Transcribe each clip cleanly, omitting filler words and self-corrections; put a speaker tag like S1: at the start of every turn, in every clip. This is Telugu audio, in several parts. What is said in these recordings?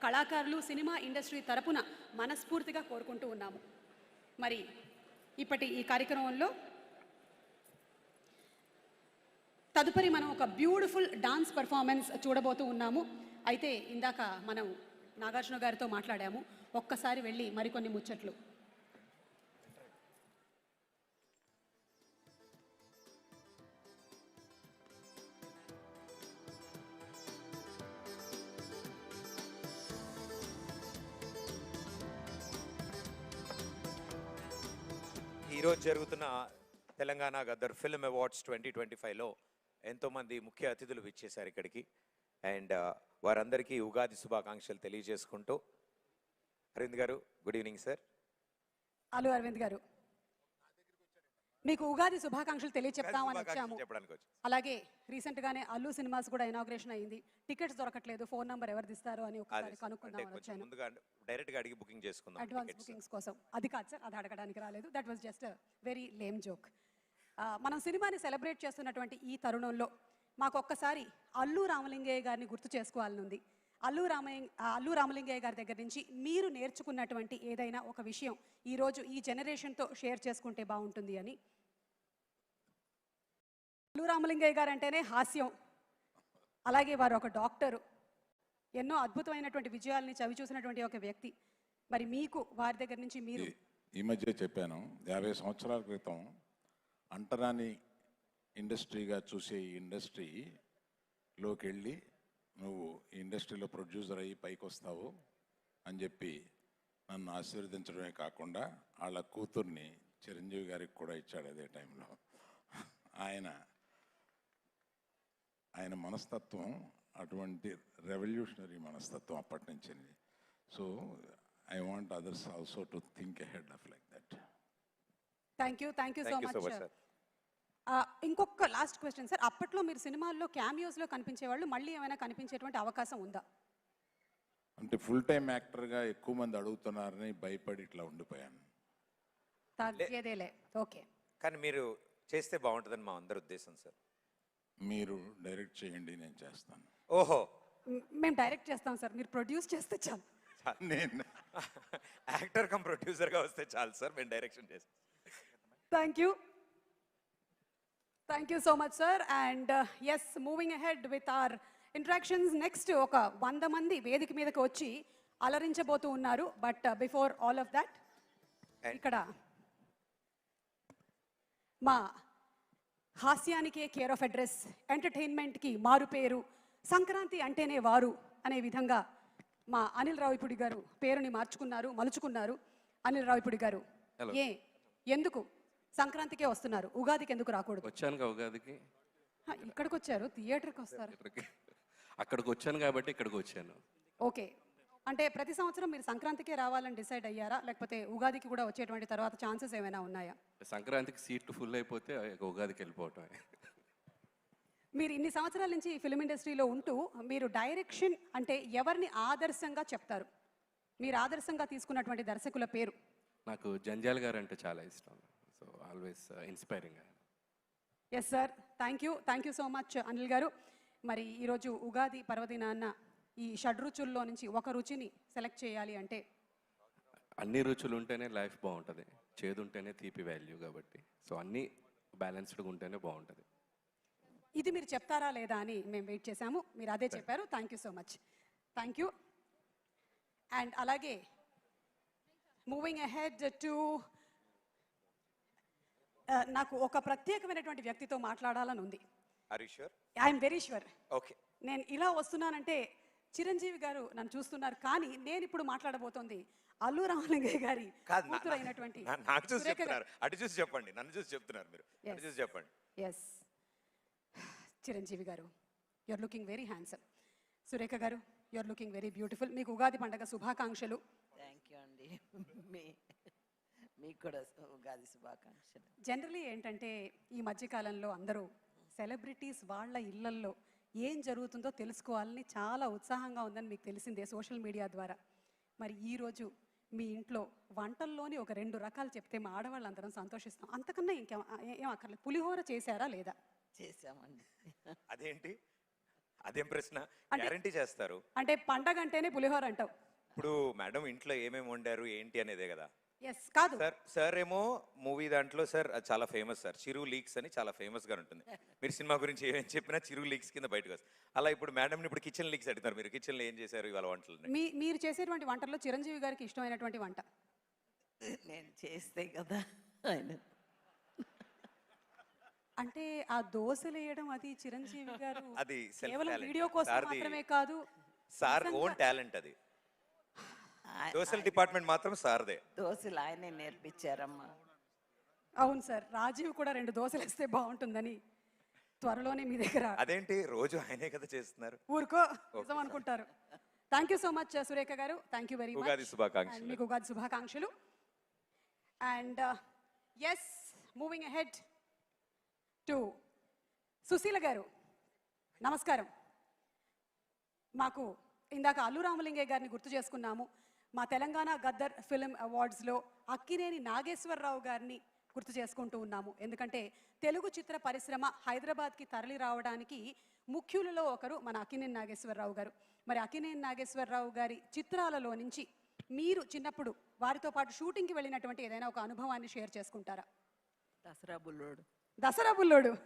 S1: కళాకారులు సినిమా ఇండస్ట్రీ తరపున మనస్ఫూర్తిగా కోరుకుంటూ ఉన్నాము. మరి ఇప్పటి ఈ కార్యక్రమంలో తదుపరి మనం ఒక బ్యూటిఫుల్ డాన్స్ పర్ఫార్మెన్స్ చూడబోతూ ఉన్నాము. అయితే ఇందాక మనం నాగార్జున గారితో మాట్లాడాము. ఒక్కసారి వెళ్ళి మరికొన్ని ముచ్చట్లు.
S2: ఈరోజు జరుగుతున్న తెలంగాణ గద్దర్ ఫిల్మ్ అవార్డ్స్ 2025లో ఎంతోమంది ముఖ్య అతిథులు విచ్చేశారు ఇక్కడికి. అండ్ వారందరికీ ఉగాది శుభాకాంక్షలు తెలియజేసుకుంటూ, Aravind garu good evening sir.
S1: Allu Aravind garu, మీకు ఉగాది శుభాకాంక్షలు తెలియచెప్తామని వచ్చాము. అలాగే రీసెంట్ గానే అల్లు సినిమాస్ కూడా ఇనాగ్రేషన్ అయింది. టికెట్స్ దొరకట్లేదు, ఫోన్ నంబర్ ఎవరు ఇస్తారో అని ఒకసారి కనుక్కుందామని వచ్చాను.
S2: డైరెక్ట్ గా అడిగి బుకింగ్ చేసుకుందాం,
S1: అడ్వాన్స్ బుకింగ్స్ కోసం. అది కాదు సార్, అది అడగడానికి రాలేదు. That was just very lame joke. మనం సినిమాని సెలబ్రేట్ చేస్తున్నటువంటి ఈ తరుణంలో మాకు ఒక్కసారి అల్లు రామలింగయ్య గారిని గుర్తు చేసుకోవాలని ఉంది. అల్లు రామలింగయ్య గారి దగ్గర నుంచి మీరు నేర్చుకున్నటువంటి ఏదైనా ఒక విషయం ఈరోజు ఈ జనరేషన్తో షేర్ చేసుకుంటే బాగుంటుంది అని. అల్లు రామలింగయ్య గారు అంటేనే హాస్యం, అలాగే వారు ఒక డాక్టరు, ఎన్నో అద్భుతమైనటువంటి విజయాల్ని చవి చూసినటువంటి ఒక వ్యక్తి. మరి మీకు వారి దగ్గర నుంచి మీరు
S3: ఈ మధ్య చెప్పాను, 50 సంవత్సరాల క్రితం అంటరాని ఇండస్ట్రీగా చూసే ఈ ఇండస్ట్రీలోకి వెళ్ళి నువ్వు ఈ ఇండస్ట్రీలో ప్రొడ్యూసర్ అయ్యి పైకి వస్తావు అని చెప్పి నన్ను ఆశీర్వదించడమే కాకుండా వాళ్ళ కూతుర్ని చిరంజీవి గారికి కూడా ఇచ్చాడు అదే టైంలో. ఆయన మనస్తత్వం అటువంటి రెవల్యూషనరీ మనస్తత్వం అప్పటి నుంచి. So I want others also to think ahead of like that.
S1: Thank you so much. ఇంకొక లాస్ట్ క్వశ్చన్ సార్, అప్పట్లో మీరు సినిమాల్లో క్యామియోస్లో కనిపించేవాళ్ళు, మళ్ళీ ఏమైనా కనిపించేటువంటి అవకాశం ఉందా?
S3: అంటే ఫుల్ టైం యాక్టర్గా ఎక్కువ మంది అడుగుతున్నారని భయపడి ఇట్లా ఉండిపోయాను.
S1: తగ్గేదేలే. ఓకే,
S2: కానీ మీరు చేస్తే బాగుంటుందని మా అందరి ఉద్దేశం సార్.
S3: మీరు డైరెక్ట్ చేయండి, నేను చేస్తాను.
S2: ఓహో,
S1: మేము డైరెక్ట్ చేస్తాం సార్, మీరు ప్రొడ్యూస్ చేస్తే చాలు.
S3: నేను
S2: యాక్టర్ కమ్ ప్రొడ్యూసర్గా వస్తే చాలు సార్, మేము డైరెక్షన్ చేస్తాం.
S1: Thank you so much sir. And yes, moving ahead with our interactions. Next ఒక 100 మంది వేదిక మీదకి వచ్చి అలరించబోతూ ఉన్నారు. But before all of that, ఇక్కడ మా హాస్యానికే కేర్ ఆఫ్ అడ్రస్, ఎంటర్టైన్మెంట్కి మారు పేరు, సంక్రాంతి అంటేనే వారు అనే విధంగా మా అనిల్ రావిపూడి గారు పేరుని మలుచుకున్నారు. అనిల్ రావిపూడి గారు, ఎందుకు సంక్రాంతికే వస్తున్నారు, ఉగాదికి ఎందుకు రాకూడదు?
S4: వచ్చాను ఉగాదికి,
S1: ఇక్కడికి వచ్చారు, థియేటర్కి వస్తారు.
S4: అక్కడికి వచ్చాను కాబట్టి ఇక్కడికి వచ్చాను.
S1: ఓకే, అంటే ప్రతి సంవత్సరం మీరు సంక్రాంతికే రావాలని డిసైడ్ అయ్యారా, లేకపోతే ఉగాదికి కూడా వచ్చేటువంటి తర్వాత ఛాన్సెస్ ఏమైనా ఉన్నాయా?
S4: సంక్రాంతికి సీట్లు ఫుల్ అయిపోతే ఉగాదికి వెళ్ళిపోవటమే.
S1: మీరు ఇన్ని సంవత్సరాల నుంచి ఫిల్మ్ ఇండస్ట్రీలో ఉంటూ మీరు డైరెక్షన్ అంటే ఎవరిని ఆదర్శంగా చెప్తారు? మీరు ఆదర్శంగా తీసుకున్నటువంటి దర్శకుల పేరు?
S4: నాకు జంజాల్ గారు అంటే చాలా ఇష్టం. So always inspiring.
S1: Yes sir, thank you so much Anil garu. మరి ఈరోజు ఉగాది పర్వదినాన్న ఈ షడ్రుచుల్లో నుంచి ఒక రుచిని సెలెక్ట్ చేయాలి అంటే?
S4: అన్ని రుచులు ఉంటేనే లైఫ్ బాగుంటుంది, చేదు ఉంటేనే తీపి వాల్యూ కాబట్టి. సో అన్నీ బ్యాలెన్స్డ్గా ఉంటేనే బాగుంటుంది.
S1: ఇది మీరు చెప్తారా లేదా అని మేము వెయిట్ చేశాము, మీరు అదే చెప్పారు. Thank you so much. Thank you. And అలాగే మూవింగ్ అహెడ్ టు, నాకు ఒక ప్రత్యేకమైనటువంటి వ్యక్తితో మాట్లాడాలని ఉంది. I'm very sure.
S2: ఓకే,
S1: నేను ఇలా వస్తున్నానంటే చిరంజీవి గారు నన్ను చూస్తున్నారు, కానీ నేను ఇప్పుడు మాట్లాడబోతోంది అల్లు రామలింగయ్య గారి కూతురు అయినటువంటి.
S2: నాకు చూసి చెప్తున్నారు, అటు చూసి చెప్పండి, నన్ను చూసి చెప్తున్నారు మీరు, అటు చూసి చెప్పండి.
S1: Yes, Chiranjeevi garu, you are looking very handsome. Surekha garu, you are looking very beautiful. మీకు ఉగాది పండుగ శుభాకాంక్షలు.
S5: థ్యాంక్ యూ అండి, మీకు కూడా ఉగాది శుభాకాంక్షలు.
S1: జనరలీ ఏంటంటే ఈ మధ్యకాలంలో అందరూ సెలబ్రిటీస్ వాళ్ళ ఇళ్లల్లో ఏం జరుగుతుందో తెలుసుకోవాలని చాలా ఉత్సాహంగా ఉందని మీకు తెలిసిందే సోషల్ మీడియా ద్వారా. మరి ఈరోజు మీ ఇంట్లో వంటల్లోని ఒక 2 రకాలు చెప్తే మా ఆడవాళ్ళందరం సంతోషిస్తాం. అంతకన్నా ఏం అక్కర్లేదు. పులిహోర చేశారా లేదా?
S5: చేసామండి.
S2: అదేంటి? అదేం ప్రశ్న?
S1: అంటే-
S2: గ్యారంటీ చేస్తారు.
S1: అంటే పండగ అంటేనే పులిహోర అంటావు.
S2: ఇప్పుడు మేడం ఇంట్లో ఏమేమి వండారు ఏంటి అనేదే కదా.
S1: ఎస్ కాదు.
S2: సార్ ఏమో మూవీ దాంట్లో సార్ అది చాలా ఫేమస్ సార్, చిరు లీక్స్ అని చాలా ఫేమస్ గా ఉంటుంది. మీరు సినిమా గురించి ఏమేం చెప్పినా చిరు లీక్స్ కింద బయటకు వస్తుంది. అలా ఇప్పుడు మేడం ఇప్పుడు కిచెన్ లీక్స్ అడుగుతారు, మీరు కిచెన్ లో ఏం చేశారు ఇవాళ వంటలు?
S1: మీరు చేసేటువంటి వంటల్లో చిరంజీవి గారికి ఇష్టమైనటువంటి వంట
S5: నేను చేస్తే కదా ఆయన
S1: అంటే ఆ దోశలు వేయడం అది చిరంజీవి గారు
S2: అది self
S1: కేవలం
S2: talent.
S1: వీడియో కోసం
S2: సార్ది-
S1: మాత్రమే కాదు,
S2: సార్
S1: నిజంగా-
S2: ఓన్ టాలెంట్ అది.
S5: ఆయ-
S2: సోషల్ డిపార్ట్మెంట్ మాత్రం సార్దే.
S5: దోశలు ఆయనే నేర్పించారమ్మా.
S1: అవును సార్, రాజీవ్ కూడా 2 దోశలు వేస్తే బాగుంటుందని త్వరలోనే మీ దగ్గర
S2: అదేంటి రోజు ఆయనే కదా చేస్తున్నారు.
S1: ఊరుకో నిజం అనుకుంటారు. Thank you so much Surekha garu, thank you very much.
S2: Ugadi శుభాకాంక్షలు.
S1: మీకు ఉగాది శుభాకాంక్షలు. And yes, moving ahead to Sushila garu, నమస్కారం. మాకు ఇందాక అల్లు రామలింగయ్య గారిని గుర్తు చేసుకున్నాము. మా తెలంగాణ గద్దర్ ఫిల్మ్ అవార్డ్స్లో అక్కినేని నాగేశ్వరరావు గారిని గుర్తు చేసుకుంటూ ఉన్నాము. ఎందుకంటే తెలుగు చిత్ర పరిశ్రమ హైదరాబాద్కి తరలి రావడానికి ముఖ్యులలో ఒకరు మన అక్కినేని నాగేశ్వరరావు గారు. మరి అక్కినేని నాగేశ్వరరావు గారి చిత్రాలలో నుంచి మీరు చిన్నప్పుడు వారితో పాటు షూటింగ్కి వెళ్ళినటువంటి ఏదైనా ఒక అనుభవాన్ని షేర్ చేసుకుంటారా?
S5: దసరా బుల్లోడు.
S1: దసరా బుల్లోడు.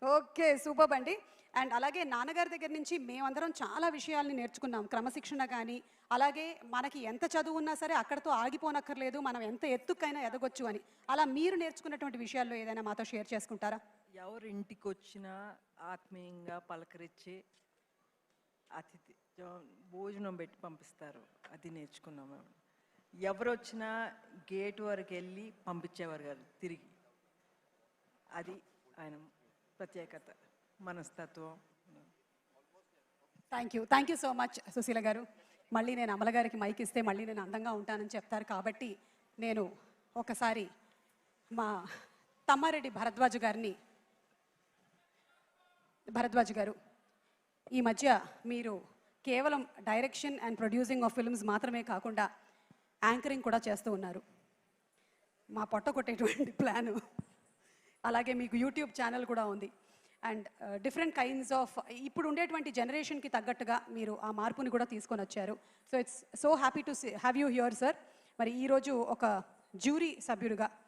S1: ఓకే, సూపర్ అండి. అండ్ అలాగే నాన్నగారి దగ్గర నుంచి మేమందరం చాలా విషయాల్ని నేర్చుకున్నాం. క్రమశిక్షణ కానీ, అలాగే మనకి ఎంత చదువు ఉన్నా సరే అక్కడతో ఆగిపోనక్కర్లేదు, మనం ఎంత ఎత్తుకైనా ఎదగొచ్చు అని. అలా మీరు నేర్చుకున్నటువంటి విషయాల్లో ఏదైనా మాతో షేర్ చేసుకుంటారా?
S6: ఎవరు ఇంటికి వచ్చినా ఆత్మీయంగా పలకరించి అతిథి భోజనం పెట్టి పంపిస్తారు, అది నేర్చుకున్నాం మేము. ఎవరు వచ్చినా గేట్ వరకు వెళ్ళి పంపించేవారు కాదు తిరిగి. అది ఆయన ప్రత్యేకత, మనస్తత్వం.
S1: Thank you so much Sushila garu. మళ్ళీ నేను అమల గారికి మైక్ ఇస్తే మళ్ళీ నేను అందంగా ఉంటానని చెప్తారు కాబట్టి నేను ఒకసారి మా తమ్మారెడ్డి భరద్వాజ్ గారు, ఈ మధ్య మీరు కేవలం direction and producing of films మాత్రమే కాకుండా యాంకరింగ్ కూడా చేస్తూ ఉన్నారు. మా పొట్ట కొట్టేటువంటి ప్లాను. అలాగే మీకు యూట్యూబ్ ఛానల్ కూడా ఉంది. అండ్ డిఫరెంట్ కైండ్స్ ఆఫ్ ఇప్పుడు ఉండేటువంటి జనరేషన్కి తగ్గట్టుగా మీరు ఆ మార్పుని కూడా తీసుకొని వచ్చారు. So it's so happy to have you here sir. మరి ఈరోజు ఒక జ్యూరీ సభ్యుడిగా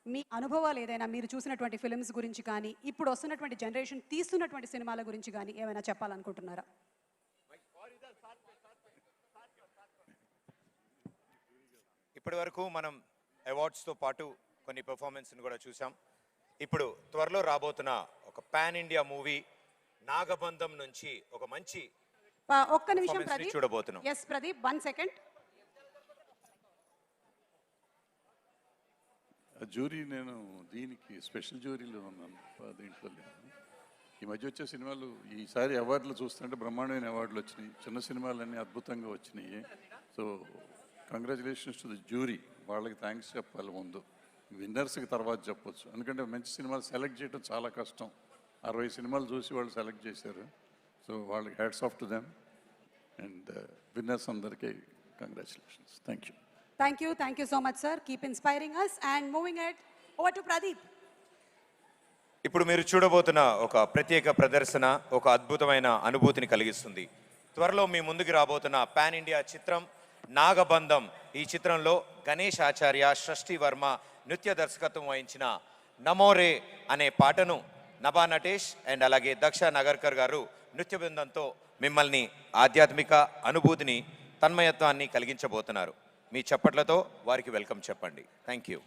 S1: మీ అనుభవాలు ఏదైనా, మీరు చూసినటువంటి ఫిల్మ్స్ గురించి కానీ, ఇప్పుడు వస్తున్నటువంటి జనరేషన్ తీస్తున్నటువంటి సినిమాల గురించి కానీ ఏమైనా చెప్పాలనుకుంటున్నారా?
S2: ఇప్పటి వరకు మనం అవార్డ్స్తో పాటు కొన్ని పెర్ఫార్మెన్స్ని కూడా చూసాం. ఇప్పుడు త్వరలో రాబోతున్న ఒక పాన్ ఇండియా మూవీ నాగబంధం నుంచి ఒక మంచి
S1: ఒక్క నిమిషం
S2: performance ని
S1: ప్రదీప్.
S2: చూడబోతున్నాం.
S1: Yes Pradeep, 1 second.
S7: జ్యూరీ నేను దీనికి స్పెషల్ జ్యూరీలో ఉన్నాను, దీంట్లో లేదు. ఈ మధ్య వచ్చే సినిమాలు ఈసారి అవార్డులు చూస్తుంటే బ్రహ్మాండమైన అవార్డులు వచ్చినాయి. చిన్న సినిమాలన్నీ అద్భుతంగా వచ్చినాయి. So congratulations to the jury. వాళ్ళకి థ్యాంక్స్ చెప్పాలి ముందు, విన్నర్స్కి తర్వాత చెప్పొచ్చు. ఎందుకంటే మంచి సినిమాలు సెలెక్ట్ చేయడం చాలా కష్టం. 60 సినిమాలు చూసి వాళ్ళు సెలెక్ట్ చేశారు. సో వాళ్ళకి hats off to them. And winners అందరికీ congratulations. Thank you.
S1: Thank you so much sir. Keep inspiring us and moving ahead over to Pradeep.
S2: ఇప్పుడు మీరు చూడబోతున్న ఒక ప్రత్యేక ప్రదర్శన ఒక అద్భుతమైన అనుభూతిని కలిగిస్తుంది. త్వరలో మీ ముందుకు రాబోతున్న పాన్ ఇండియా చిత్రం నాగబంధం. ఈ చిత్రంలో గణేష్ ఆచార్య, షష్ఠి వర్మ నృత్య దర్శకత్వం వహించిన నమోరే అనే పాటను నభా నటేష్ అండ్ అలాగే దక్ష నగర్కర్ గారు నృత్య బృందంతో మిమ్మల్ని ఆధ్యాత్మిక అనుభూతిని, తన్మయత్వాన్ని కలిగించబోతున్నారు. మీ చప్పట్లతో వారికి వెల్కమ్ చెప్పండి. Thank you.